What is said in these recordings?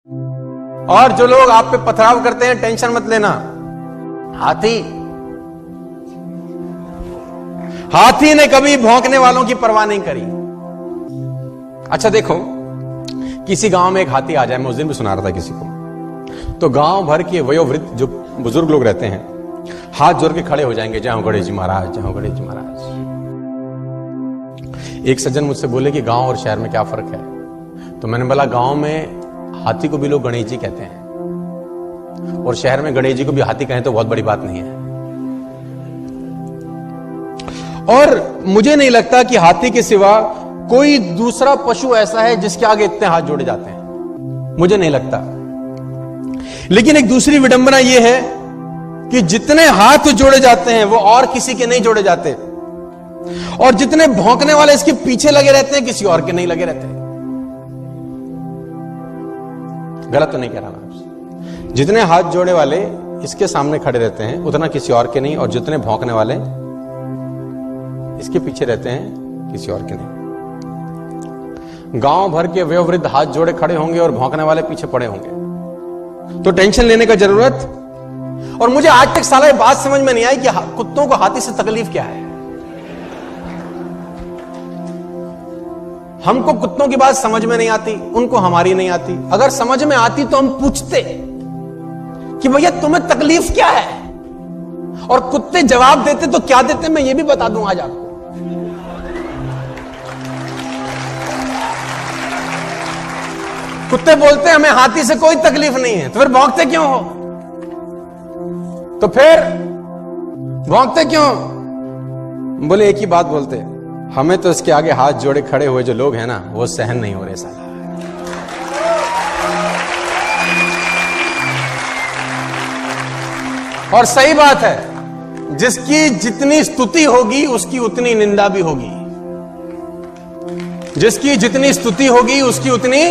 और जो लोग आप पे पथराव करते हैं, टेंशन मत लेना। हाथी ने कभी भौंकने वालों की परवाह नहीं करी। अच्छा देखो, किसी गांव में एक हाथी आ जाए, मैं उस दिन भी सुना रहा था किसी को, तो गांव भर के वयोवृद्ध जो बुजुर्ग लोग रहते हैं हाथ जोड़ के खड़े हो जाएंगे, जय हो गणेश जी महाराज, जय हो गणेश जी महाराज। एक सज्जन मुझसे बोले कि गांव और शहर में क्या फर्क है, तो मैंने बोला गांव में हाथी को भी लोग गणेश जी कहते हैं, और शहर में गणेश जी को भी हाथी कहें तो बहुत बड़ी बात नहीं है। और मुझे नहीं लगता कि हाथी के सिवा कोई दूसरा पशु ऐसा है जिसके आगे इतने हाथ जोड़े जाते हैं, मुझे नहीं लगता। लेकिन एक दूसरी विडंबना यह है कि जितने हाथ जोड़े जाते हैं वो और किसी के नहीं जोड़े जाते, और जितने भौंकने वाले इसके पीछे लगे रहते हैं किसी और के नहीं लगे रहते। गलत तो नहीं कह रहा मैं आपसे। जितने हाथ जोड़े वाले इसके सामने खड़े रहते हैं उतना किसी और के नहीं, और जितने भौंकने वाले इसके पीछे रहते हैं किसी और के नहीं। गांव भर के वयोवृद्ध हाथ जोड़े खड़े होंगे और भौंकने वाले पीछे पड़े होंगे, तो टेंशन लेने का जरूरत। और मुझे आज तक साला ये बात समझ में नहीं आई कि कुत्तों को हाथी से तकलीफ क्या है। हमको कुत्तों की बात समझ में नहीं आती, उनको हमारी नहीं आती। अगर समझ में आती तो हम पूछते कि भैया तुम्हें तकलीफ क्या है, और कुत्ते जवाब देते तो क्या देते मैं ये भी बता दूं आज आपको। कुत्ते बोलते हमें हाथी से कोई तकलीफ नहीं है, तो फिर भौंकते क्यों हो? तो फिर भौंकते क्यों? बोले एक ही बात बोलते, हमें तो इसके आगे हाथ जोड़े खड़े हुए जो लोग हैं ना, वो सहन नहीं हो रहे साला। और सही बात है, जिसकी जितनी स्तुति होगी उसकी उतनी निंदा भी होगी। जिसकी जितनी स्तुति होगी उसकी उतनी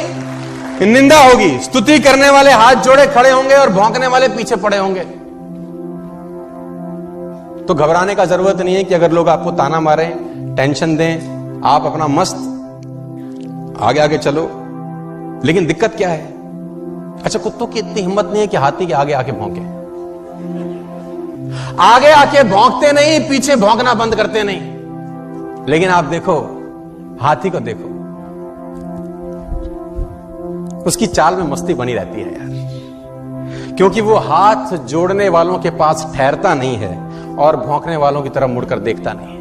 निंदा होगी। स्तुति करने वाले हाथ जोड़े खड़े होंगे और भौंकने वाले पीछे पड़े होंगे। तो घबराने का जरूरत नहीं है कि अगर लोग आपको ताना मारें, टेंशन दें, आप अपना मस्त आगे आगे चलो। लेकिन दिक्कत क्या है? अच्छा, कुत्तों की इतनी हिम्मत नहीं है कि हाथी के आगे आके भौंके। आगे आके भौंकते नहीं, पीछे भौंकना बंद करते नहीं। लेकिन आप देखो हाथी को, देखो उसकी चाल में मस्ती बनी रहती है यार, क्योंकि वो हाथ जोड़ने वालों के पास ठहरता नहीं है और भौंकने वालों की तरफ मुड़कर देखता नहीं है।